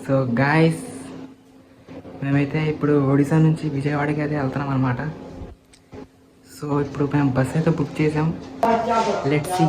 So guys, మేమైతే ఇప్పుడు ఒడిశా నుంచి విజయవాడకి అయితే వెళ్తున్నాం అనమాట. సో ఇప్పుడు మేము బస్ అయితే బుక్ చేసాం. Let's see.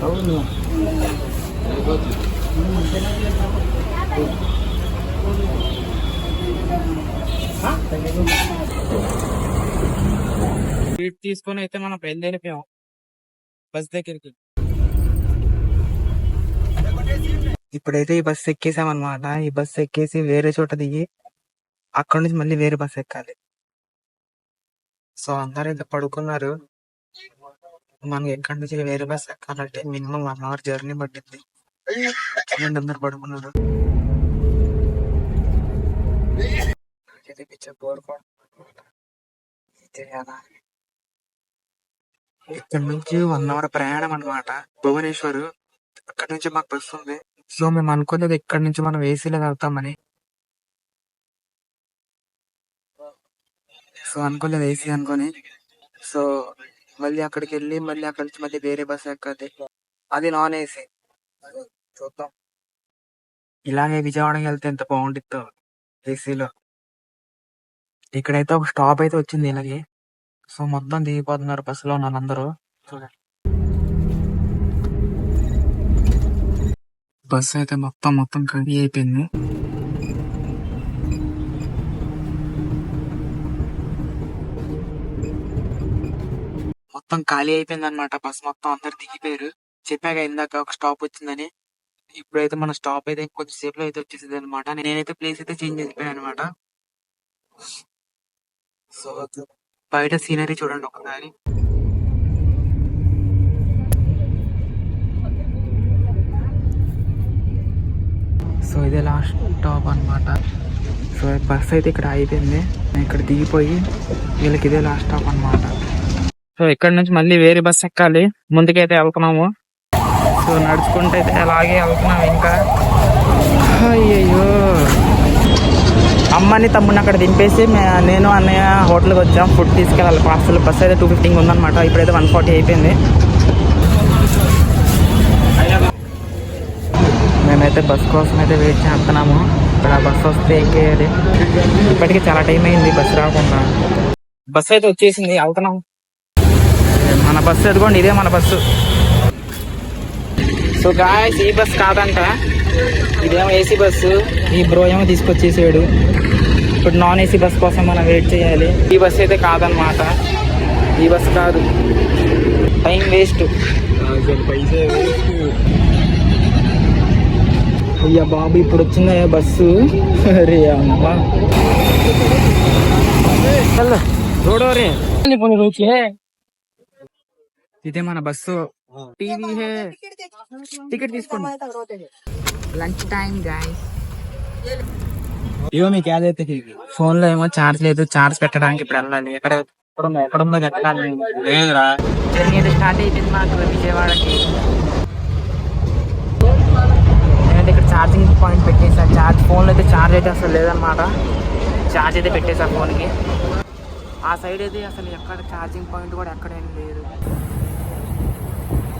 అవును, సీట్ తీసుకొని అయితే మనం బయలుదేరిపోయాం బస్ దగ్గరికి. ఇప్పుడైతే ఈ బస్ ఎక్కేసాం అనమాట. ఈ బస్ ఎక్కేసి వేరే చోట దిగి అక్కడ నుంచి మళ్ళీ వేరే బస్ ఎక్కాలి. సో అందరూ అయితే పడుకున్నారు. మనకి ఎక్కడి నుంచి వేరే బస్ ఎక్కాలంటే మినిమం 1 అవర్ జర్నీ పట్టింది. అందరు పడుకున్నారు. ఇక్కడ నుంచి 1 అవర్ ప్రయాణం అనమాట భువనేశ్వర్. అక్కడ నుంచి మాకు బస్సు ఉంది. సో మేము అనుకోలేదు ఇక్కడ నుంచి మనం ఏసీలో వెళ్తామని. సో అనుకోలేదు ఏసీ అనుకొని. సో మళ్ళీ అక్కడికి వెళ్ళి మళ్ళీ అక్కడి నుంచి మళ్ళీ వేరే బస్ ఎక్కాలి. అది నాన్ ఏసీ. చూద్దాం. ఇలాగే విజయవాడకి వెళ్తే ఎంత బాగుంటుందో ఏసీలో. ఇక్కడైతే ఒక స్టాప్ అయితే వచ్చింది ఇలాగే. సో మొత్తం దిగిపోతున్నారు బస్సులో వాళ్ళందరూ. చూడండి, బస్సు అయితే మొత్తం ఖాళీ అయిపోయింది. మొత్తం ఖాళీ అయిపోయింది అనమాట. బస్ మొత్తం అందరు దిగిపోయారు. చెప్పాక ఇందాక ఒక స్టాప్ వచ్చిందని. ఇప్పుడైతే మన స్టాప్ అయితే కొంచెం సేపులో అయితే వచ్చేసింది అనమాట. నేనైతే ప్లేస్ అయితే చేంజ్ అయిపోయాను అనమాట. సో బయట సీనరీ చూడండి ఒకసారి. సో ఇదే లాస్ట్ స్టాప్ అనమాట. సో బస్ అయితే ఇక్కడ అయిపోయింది. నేను ఇక్కడ దిగిపోయి వీళ్ళకి ఇదే లాస్ట్ స్టాప్ అనమాట. సో ఇక్కడ నుంచి మళ్ళీ వేరే బస్ ఎక్కాలి. ముందుకైతే వెళ్తున్నాము. సో నడుచుకుంటే అయితే అలాగే వెళ్తున్నాము ఇంకా. అయ్యయ్యో, అమ్మని తమ్ముడిని అక్కడ దింపేసి నేను అన్నయ్య హోటల్కి వచ్చాం. ఫుడ్ తీసుకెళ్ళాలి పార్సల్. బస్ అయితే 2:15 ఉందన్నమాట. ఇప్పుడైతే 1:40 అయిపోయింది. మేమైతే బస్ కోసం అయితే వెయిట్ చేస్తున్నాము. ఇక్కడ బస్ వస్తే ఎక్కేయాలి. ఇప్పటికీ చాలా టైం అయింది బస్ రాకుండా. బస్ అయితే వచ్చేసింది, వెళ్తున్నాం. మన బస్సు ఎదుకోండి, ఇదే మన బస్సు. సో గాయ్స్, ఈ బస్ కాదంట, ఇదేమో ఏసీ బస్సు. ఈ బ్రో ఏమో తీసుకొచ్చేసాడు. ఇప్పుడు నాన్ ఏసీ బస్ కోసం మనం వెయిట్ చేయాలి. ఈ బస్ అయితే కాదనమాట. ఈ బస్సు కాదు, టైం వేస్ట్. అయ్యా బాబు, ఇప్పుడు వచ్చిందా బస్సు? అరే అమ్మా, రోడోరే. ఇదే మన బస్సు. టీవీ హే, టికెట్ తీసుకోండి. Lunch time guys. ఇవో మీకు ఏదైతే ఫోన్ లో ఏమో ఛార్జ్ లేదు. ఛార్జ్ పెట్టడానికి ఇప్పుడు వెళ్ళాలి. ఎక్కడుందో ఎక్కాలి. లేదురా, జర్నీ అయితే స్టార్ట్ అయిపోయింది మాకు విజయవాడకి. నేనైతే ఇక్కడ ఛార్జింగ్ పాయింట్ పెట్టేసా. ఫోన్లో అయితే ఛార్జ్ అయితే అసలు లేదనమాట. ఛార్జ్ అయితే పెట్టేసా ఫోన్కి. ఆ సైడ్ అయితే అసలు ఎక్కడ ఛార్జింగ్ పాయింట్ కూడా ఎక్కడేం లేదు.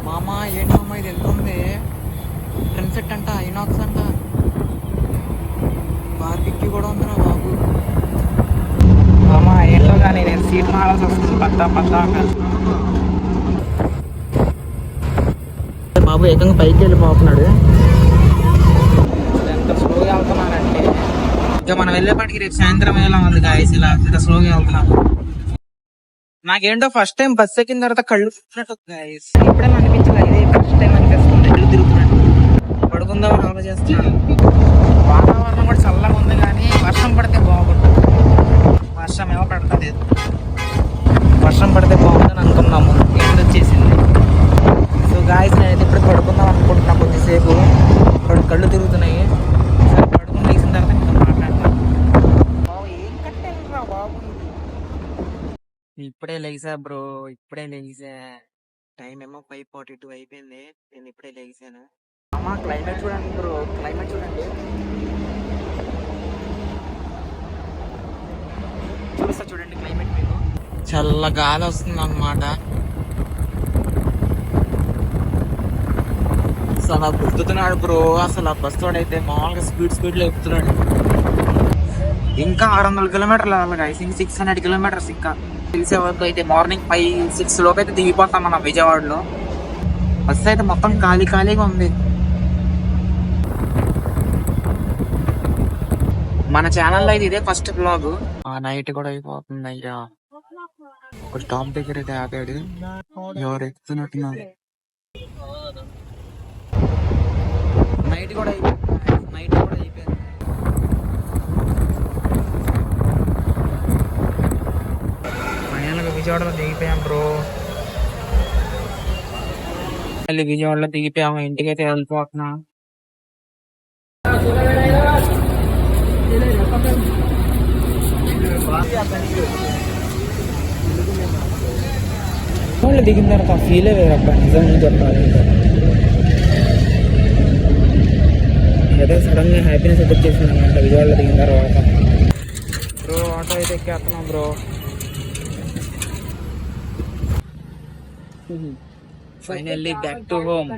మామ ఏంటమ్మా ఇది వెళ్తుంది? ట్రెండ్ సెట్ అంట, ఐనాక్స్ అంట, బార్బిక్యూ కూడా ఉందిరా బాబు. మామ ఏంటో కానీ నేను సీట్ మారాల్సి వస్తుంది. పత్తా బాబు ఏకంగా పైకి వెళ్ళిపోతున్నాడు. ఎంత స్లోగా వెళ్తున్నానంటే ఇక మనం వెళ్ళేపాటికి రేపు సాయంత్రం ఎలా ఉంది గాయస్. ఇలా ఎంత స్లోగా వెళ్తున్నాము. నాకేంటో ఫస్ట్ టైం బస్ ఎక్కిన తర్వాత కళ్ళు గాయస్ ఇప్పుడే అనిపించలేదు. ఇదే ఫస్ట్ టైం అనిపిస్తుంది. లేసా బ్రో, ఇప్పుడే లేసా. టైం ఏమో 5:42 అయిపోయింది. నేను ఇప్పుడే లేసాను. అమ్మా క్లైమేట్ చూడండి బ్రో, క్లైమేట్ చూడండి. చూపిస్తా చూడండి క్లైమేట్ మీకు. చల్ల గాలి వస్తుంది అన్నమాట. అసలు గుర్తున్నాడు బ్రో, అసలు ఆ బస్ అయితే మామూలుగా స్పీడ్ లో ఎక్కుతున్నాడు. ఇంకా 600 కిలోమీటర్లు అలాగా, ఐ థింక్ 600 కిలోమీటర్స్. ఇంకా తెలిసే వరకు అయితే మార్నింగ్ 5-6 లోపు అయితే దిగిపోతాం మనం విజయవాడలో. బస్ అయితే మొత్తం ఖాళీగా ఉంది. మన ఛానల్లో అయితే ఇదే ఫస్ట్ బ్లాగ్. ఆ నైట్ కూడా అయిపోతుంది అయ్యా. ఒక స్టాప్ దగ్గర అయితే ఆపాడు, ఎవరు ఎక్కుతున్నట్టున్నారు. నైట్ కూడా అయిపోయింది. ఫైనల్గా విజయవాడలో దిగిపోయాం బ్రో. మళ్ళీ విజయవాడలో దిగిపోయాము, ఇంటికైతే వెళ్ళిపోతున్నా. వాళ్ళు దిగిన తర్వాత ఫీలే వేరబ్బా, నిజంగా చెప్పాలి. ఏదో సడన్ గా హ్యాపీనెస్ ఎదురు చేసింది అనమాట విజయవాడలో దిగిన తర్వాత. బ్రో ఆటో అయితే ఎక్కేస్తున్నాం bro. Finally back to home.